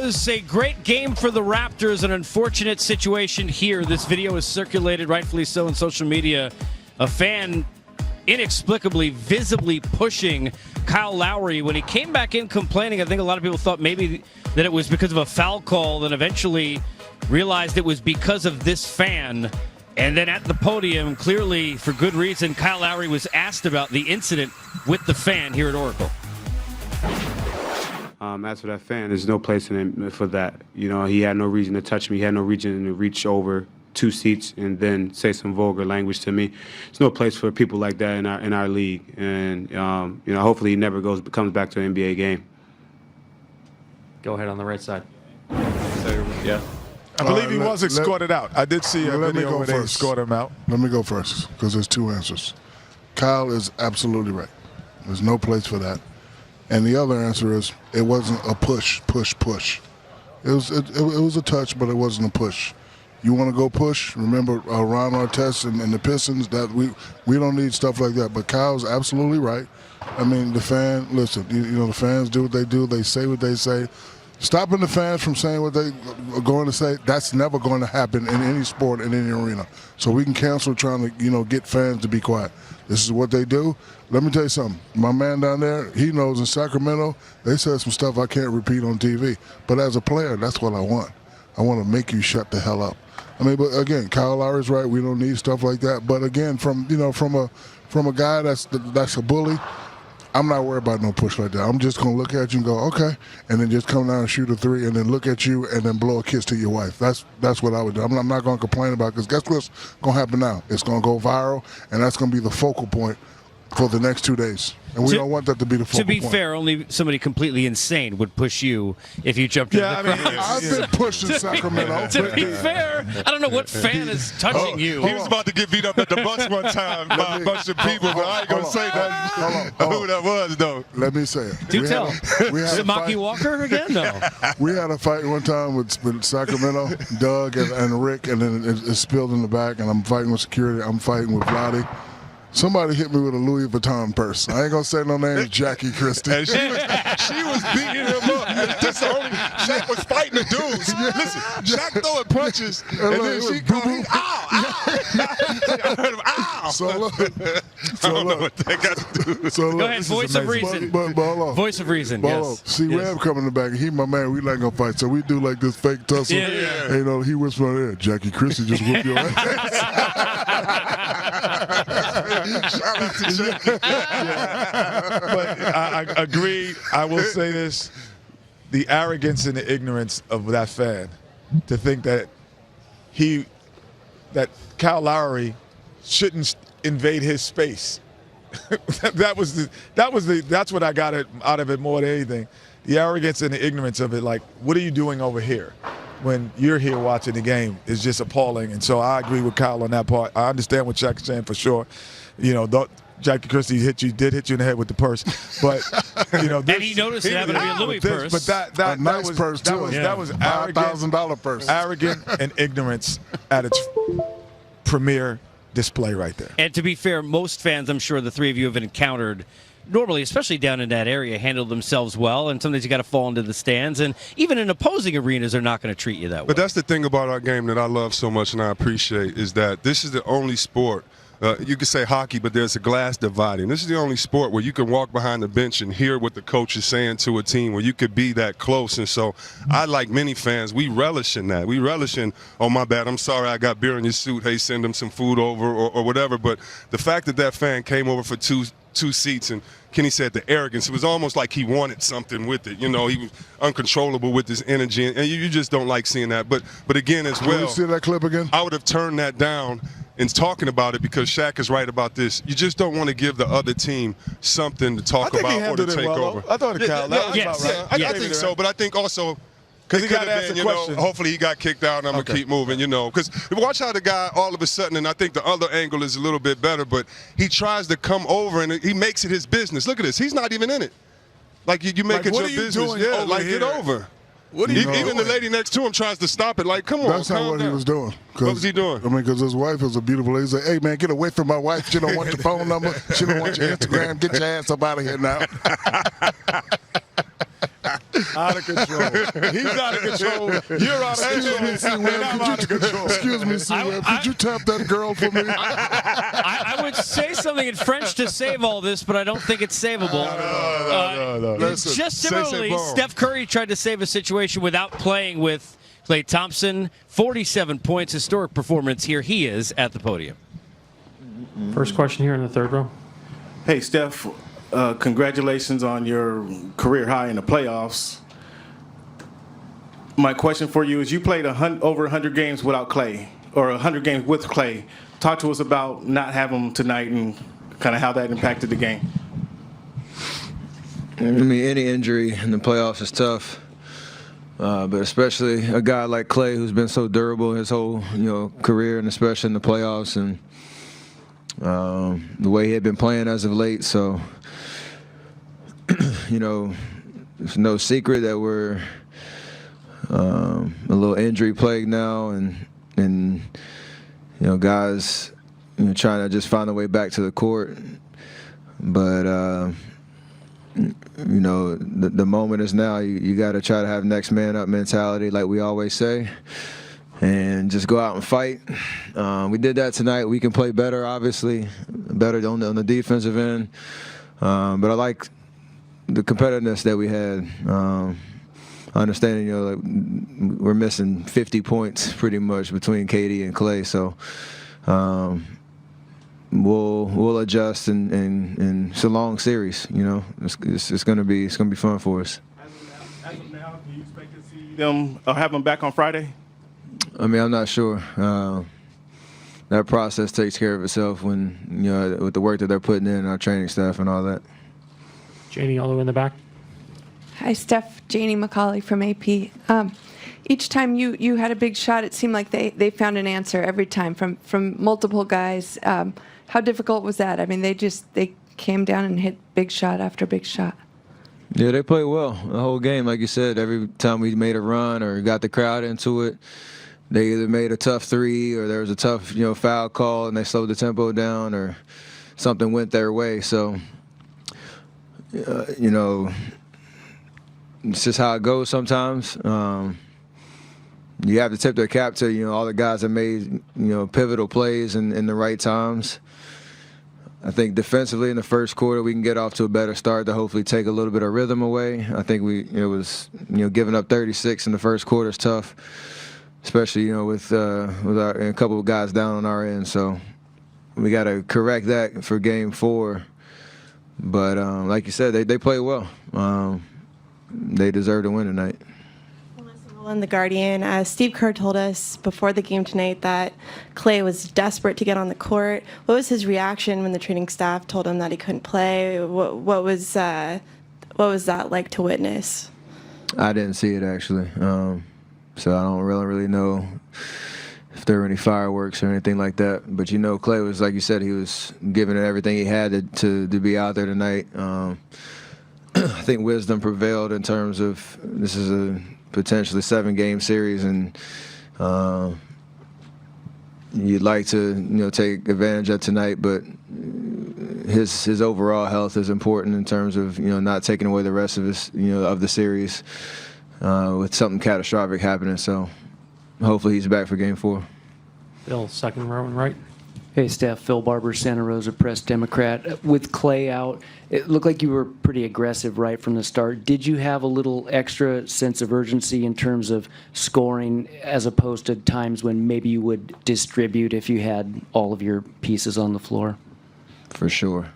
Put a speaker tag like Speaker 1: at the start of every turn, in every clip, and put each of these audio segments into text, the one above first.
Speaker 1: was a great game for the Raptors, an unfortunate situation here. This video is circulated, rightfully so, on social media. A fan inexplicably, visibly pushing Kyle Lowry when he came back in complaining. I think a lot of people thought maybe that it was because of a foul call, then eventually realized it was because of this fan. And then at the podium, clearly for good reason, Kyle Lowry was asked about the incident with the fan here at Oracle.
Speaker 2: As for that fan, there's no place in him for that. You know, he had no reason to touch me. He had no reason to reach over 2 seats and then say some vulgar language to me. There's no place for people like that in our league. And you know, hopefully he never comes back to an NBA game.
Speaker 3: Go ahead on the right side. So, yeah.
Speaker 4: I believe he was escorted out. I did see a video where they escort him out.
Speaker 5: Let me go first, because there's 2 answers. Kyle is absolutely right. There's no place for that. And the other answer is it wasn't a push. It was a touch, but it wasn't a push. You want to go push? Remember Ron Artest and the Pistons? That we don't need stuff like that. But Kyle's absolutely right. I mean, the fan. Listen, you know, the fans do what they do. They say what they say. Stopping the fans from saying what they are going to say, that's never going to happen in any sport, in any arena. So we can cancel trying to, you know, get fans to be quiet. This is what they do. Let me tell you something. My man down there, he knows in Sacramento, they said some stuff I can't repeat on TV. But as a player, that's what I want. I want to make you shut the hell up. I mean, but again, Kyle Lowry's right. We don't need stuff like that. But again, from a guy that's a bully, I'm not worried about no push like that. I'm just going to look at you and go, okay, and then just come down and shoot a 3 and then look at you and then blow a kiss to your wife. That's what I would do. I'm not going to complain about it, because guess what's going to happen now? It's going to go viral, and that's going to be the focal point for the next 2 days. And we don't want that to be the focal point.
Speaker 1: To be fair, only somebody completely insane would push you if you jumped in the crowd.
Speaker 5: I've been pushed in Sacramento.
Speaker 1: To be fair, I don't know what fan is touching you.
Speaker 4: He was about to get beat up at the bus one time by a bunch of people, but I ain't going to say that. Who that was, though.
Speaker 5: Let me say it.
Speaker 1: Do tell. Samaki Walker again? No.
Speaker 5: We had a fight one time with Sacramento, Doug and Rick, and then it spilled in the back, and I'm fighting with security. I'm fighting with Vlade. Somebody hit me with a Louis Vuitton purse. I ain't gonna say no names, Jackie Christie.
Speaker 4: And she was beating him up. And that's the only Shaq was fighting the dudes. Listen, Shaq throwing punches, and then she going, ow, I heard him, ow.
Speaker 5: So look,
Speaker 4: I don't know what that got to do.
Speaker 5: So look,
Speaker 1: go ahead, voice of reason.
Speaker 5: But hold on.
Speaker 1: Voice of reason, yes.
Speaker 5: See, Reb coming in the back, he my man, we not gonna fight. So we do like this fake tussle.
Speaker 1: Yeah.
Speaker 5: And, you know, he whispered in there, Jackie Christie just whooped your ass.
Speaker 4: Shout out to Jackie. But I agree. I will say this. The arrogance and the ignorance of that fan to think that Kyle Lowry shouldn't invade his space. That's what I got out of it more than anything. The arrogance and the ignorance of it. Like, what are you doing over here when you're here watching the game is just appalling. And so I agree with Kyle on that part. I understand what Shaq's saying for sure. You know, Jackie Christie did hit you in the head with the purse, but you know,
Speaker 1: and he noticed it happened to be a Louis purse.
Speaker 4: But that
Speaker 5: nice
Speaker 4: was
Speaker 5: purse too.
Speaker 4: That was
Speaker 5: $5,000 purse.
Speaker 4: Arrogant and ignorance at its premier display right there.
Speaker 1: And to be fair, most fans, I'm sure the 3 of you have encountered, normally, especially down in that area, handle themselves well, and sometimes you got to fall into the stands. And even in opposing arenas, they're not going to treat you that way.
Speaker 6: But that's the thing about our game that I love so much and I appreciate, is that this is the only sport. You could say hockey, but there's a glass dividing. This is the only sport where you can walk behind the bench and hear what the coach is saying to a team, where you could be that close. And so I, like many fans, we relish in that. We relish in, oh, my bad, I'm sorry, I got beer in your suit. Hey, send them some food over or whatever. But the fact that fan came over for two seats, and Kenny said the arrogance, it was almost like he wanted something with it. You know, he was uncontrollable with his energy, and you just don't like seeing that. But again, as well,
Speaker 5: can you see that clip again?
Speaker 6: I would have turned that down in talking about it, because Shaq is right about this. You just don't want to give the other team something to talk about or to take over.
Speaker 4: I thought Kyle, that was about right.
Speaker 6: I think so, but I think also
Speaker 4: because he got asked a question.
Speaker 6: Hopefully he got kicked out, and I'm going to keep moving, you know. Because watch how the guy all of a sudden, and I think the other angle is a little bit better, but he tries to come over and he makes it his business. Look at this. He's not even in it. Like, you make it your business. Yeah, like, get over. Even the lady next to him tries to stop it. Like, come on,
Speaker 5: that's not what he was doing.
Speaker 6: What was he doing?
Speaker 5: I mean, because his wife is a beautiful lady. He's like, hey, man, get away from my wife. She don't want your phone number. She don't want your Instagram. Get your ass up out of here now.
Speaker 4: Out of control. He's out of control. You're out of control. And I'm out of control.
Speaker 5: Excuse me, C-Web, could you tap that girl for me?
Speaker 1: I would say something in French to save all this, but I don't think it's savable.
Speaker 4: No.
Speaker 5: Listen,
Speaker 1: Just similarly, Steph Curry tried to save a situation without playing with Klay Thompson. 47 points, historic performance. Here he is at the podium.
Speaker 3: First question here in the third row.
Speaker 7: Hey, Steph, congratulations on your career high in the playoffs. My question for you is, you played over 100 games without Klay, or 100 games with Klay. Talk to us about not having him tonight and kind of how that impacted the game.
Speaker 8: I mean, any injury in the playoffs is tough, but especially a guy like Klay, who's been so durable his whole career, and especially in the playoffs, and the way he had been playing as of late. So, it's no secret that we're a little injury plagued now, and guys trying to just find a way back to the court. But the moment is now. You got to try to have next man up mentality, like we always say, and just go out and fight. We did that tonight. We can play better, obviously, better on the defensive end. But I like the competitiveness that we had. Understanding, like we're missing 50 points pretty much between Katie and Klay, so we'll adjust, and it's a long series. It's gonna be fun for us.
Speaker 7: As of now, do you expect to see them or have them back on Friday?
Speaker 8: I mean, I'm not sure. That process takes care of itself when with the work that they're putting in, our training staff and all that.
Speaker 3: Janie, all the way in the back.
Speaker 9: Hi, Steph. Janie McCauley from AP. Each time you had a big shot, it seemed like they found an answer every time from multiple guys. How difficult was that? I mean, they came down and hit big shot after big shot.
Speaker 8: Yeah, they played well the whole game. Like you said, every time we made a run or got the crowd into it, they either made a tough three or there was a tough foul call and they slowed the tempo down or something went their way. So, it's just how it goes sometimes. You have to tip their cap to all the guys that made pivotal plays in the right times. I think defensively in the first quarter we can get off to a better start to hopefully take a little bit of rhythm away. I think giving up 36 in the first quarter is tough, especially with a couple of guys down on our end. So we got to correct that for Game 4. But like you said, they played well. They deserve to win tonight.
Speaker 10: In The Guardian, Steve Kerr told us before the game tonight that Klay was desperate to get on the court. What was his reaction when the training staff told him that he couldn't play? What was that like to witness?
Speaker 8: I didn't see it actually, so I don't really know if there were any fireworks or anything like that. But Klay was, like you said, he was giving it everything he had to be out there tonight. I think wisdom prevailed in terms of this is a potentially 7-game series, and you'd like to take advantage of tonight, but his overall health is important in terms of not taking away the rest of his of the series with something catastrophic happening. So hopefully he's back for Game 4.
Speaker 3: Bill, second row and right.
Speaker 11: Hey, Steph. Phil Barber, Santa Rosa Press Democrat. With Klay out, it looked like you were pretty aggressive right from the start. Did you have a little extra sense of urgency in terms of scoring as opposed to times when maybe you would distribute if you had all of your pieces on the floor?
Speaker 8: For sure.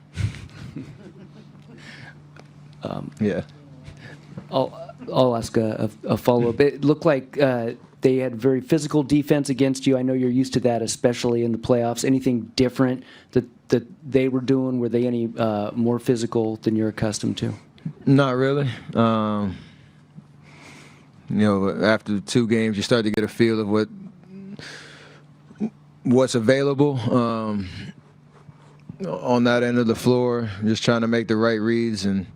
Speaker 8: Yeah.
Speaker 11: I'll ask a follow-up. It looked like they had very physical defense against you. I know you're used to that, especially in the playoffs. Anything different that they were doing? Were they any more physical than you're accustomed to?
Speaker 8: Not really. After 2 games, you start to get a feel of what's available on that end of the floor. Just trying to make the right reads, and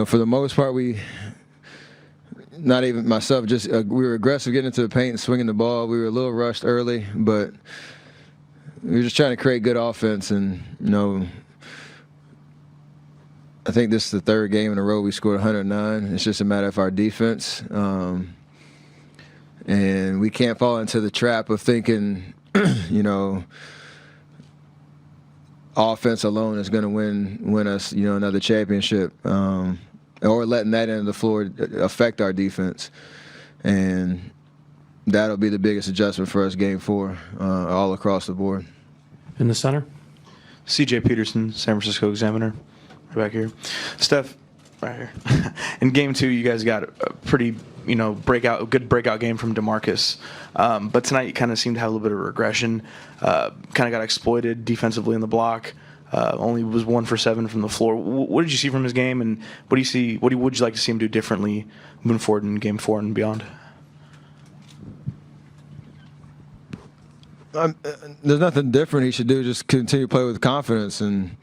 Speaker 8: for the most part, not even myself, just we were aggressive getting into the paint and swinging the ball. We were a little rushed early, but we were just trying to create good offense. And I think this is the third game in a row we scored 109. It's just a matter of our defense. And we can't fall into the trap of thinking, offense alone is going to win us, another championship, or letting that end of the floor affect our defense. And that'll be the biggest adjustment for us game 4, all across the board.
Speaker 3: In the center?
Speaker 12: C.J. Peterson, San Francisco Examiner, right back here. Steph, right here. In game 2, you guys got a pretty, good breakout game from DeMarcus. But tonight you kind of seemed to have a little bit of regression. Kind of got exploited defensively in the block. Only was 1 for 7 from the floor. What did you see from his game, and what would you like to see him do differently moving forward in game 4 and beyond?
Speaker 8: There's nothing different he should do. Just continue to play with confidence, and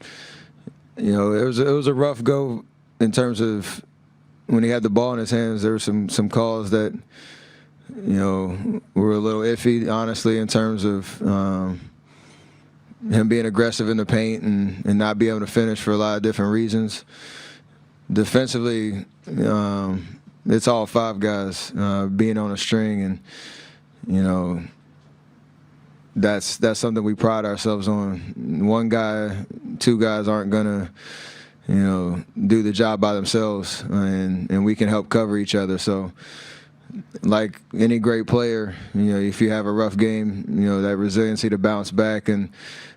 Speaker 8: it was a rough go in terms of when he had the ball in his hands. There were some calls that were a little iffy, honestly, in terms of him being aggressive in the paint and not being able to finish for a lot of different reasons. Defensively, it's all 5 guys being on a string, and that's something we pride ourselves on. 1 guy, 2 guys aren't gonna, do the job by themselves, and we can help cover each other. So, like any great player, if you have a rough game, that resiliency to bounce back and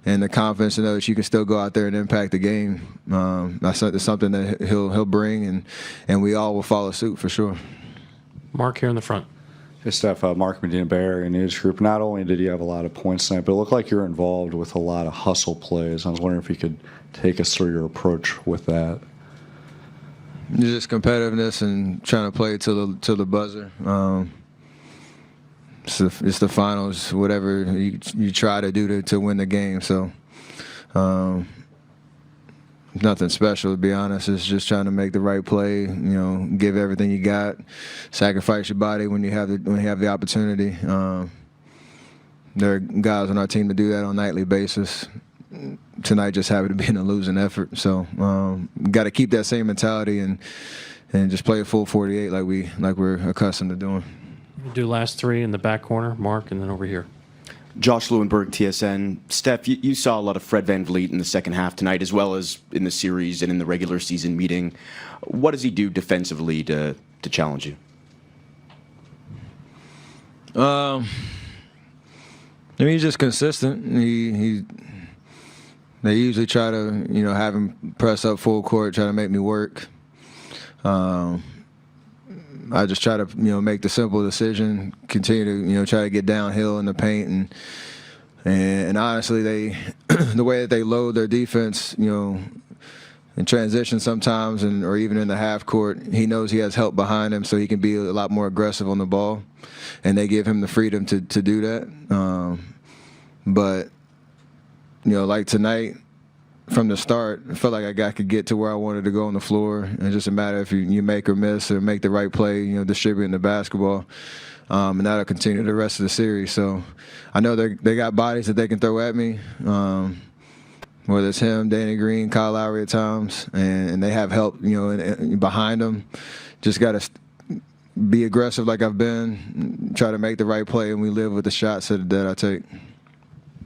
Speaker 8: the confidence to know that you can still go out there and impact the game. That's something that he'll bring, and we all will follow suit for sure.
Speaker 3: Mark here in the front.
Speaker 13: Hey, Steph, Mark Medina, Bay Area News Group. Not only did you have a lot of points tonight, but it looked like you're involved with a lot of hustle plays. I was wondering if you could take us through your approach with that.
Speaker 8: Just competitiveness and trying to play till the buzzer. It's the finals, whatever you try to do to win the game. So nothing special, to be honest. It's just trying to make the right play. Give everything you got, sacrifice your body when you have the opportunity. There are guys on our team to do that on a nightly basis. Tonight just happened to be in a losing effort. So got to keep that same mentality and just play a full 48 like we're accustomed to doing.
Speaker 3: We'll do last 3 in the back corner, Mark, and then over here.
Speaker 14: Josh Lewenberg, TSN. Steph, you saw a lot of Fred VanVleet in the second half tonight, as well as in the series and in the regular season meeting. What does he do defensively to challenge you?
Speaker 8: He's just consistent. They usually try to, have him press up full court, try to make me work. I just try to, make the simple decision, continue to, try to get downhill in the paint, and honestly, the way that they load their defense, in transition sometimes, or even in the half court, he knows he has help behind him, so he can be a lot more aggressive on the ball, and they give him the freedom to do that. But like tonight, from the start, I felt like I could get to where I wanted to go on the floor. It's just a matter if you make or miss or make the right play, distributing the basketball. And that'll continue the rest of the series. So I know they got bodies that they can throw at me, whether it's him, Danny Green, Kyle Lowry at times, and they have help, behind them. Just got to be aggressive like I've been, try to make the right play, and we live with the shots that I take.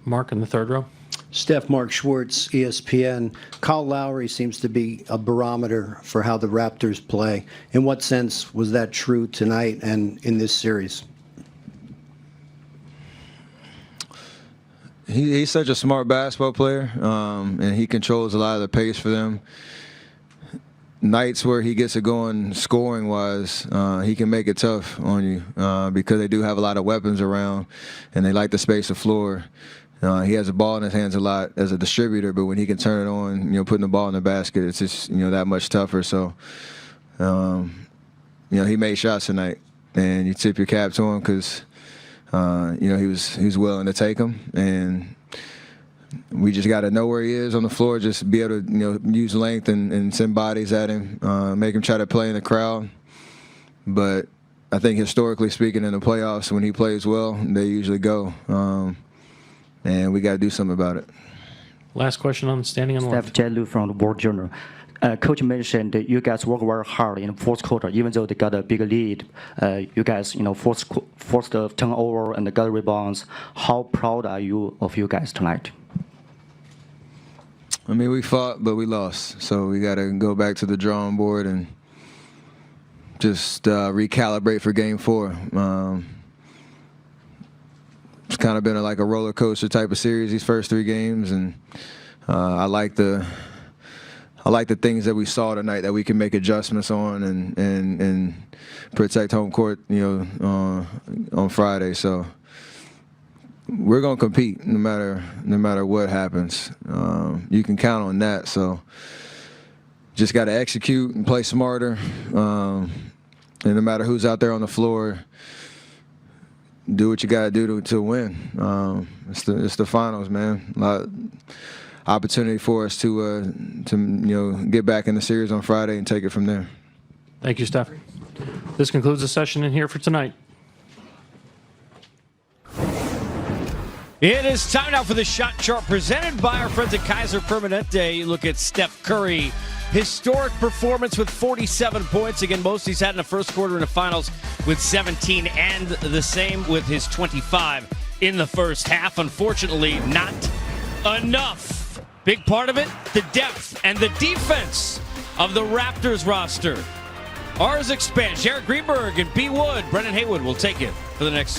Speaker 3: Mark in the third row.
Speaker 15: Steph, Mark Schwartz, ESPN. Kyle Lowry seems to be a barometer for how the Raptors play. In what sense was that true tonight and in this series?
Speaker 8: He's such a smart basketball player, and he controls a lot of the pace for them. Nights where he gets it going scoring-wise, he can make it tough on you because they do have a lot of weapons around, and they like to space the floor. He has the ball in his hands a lot as a distributor, but when he can turn it on, putting the ball in the basket, it's just, that much tougher. So, he made shots tonight, and you tip your cap to him because, he was willing to take them. And we just got to know where he is on the floor, just be able to, use length and send bodies at him, make him try to play in the crowd. But I think historically speaking in the playoffs, when he plays well, they usually go. And we got to do something about it.
Speaker 3: Last question on standing on the
Speaker 16: Steph
Speaker 3: left.
Speaker 16: Jelu from the World Journal. Coach mentioned that you guys work very hard in the fourth quarter, even though they got a big lead. You guys, forced the turnover and got rebounds. How proud are you of you guys tonight?
Speaker 8: I mean, we fought, but we lost. So we got to go back to the drawing board and just recalibrate for Game 4. It's kind of been like a roller coaster type of series these first 3 games, and I like the things that we saw tonight that we can make adjustments on and protect home court, on Friday. So we're gonna compete no matter what happens. You can count on that. So just got to execute and play smarter. And no matter who's out there on the floor, do what you got to do to win. It's the finals, man. Opportunity for us to get back in the series on Friday and take it from there.
Speaker 3: Thank you, Steph. This concludes the session in here for tonight.
Speaker 1: It is time now for the shot chart presented by our friends at Kaiser Permanente. You look at Steph Curry. Historic performance with 47 points. Again, most he's had in the first quarter in the finals with 17, and the same with his 25 in the first half. Unfortunately, not enough. Big part of it, the depth and the defense of the Raptors roster. Ours expands. Jared Greenberg and B. Wood, Brendan Haywood will take it for the next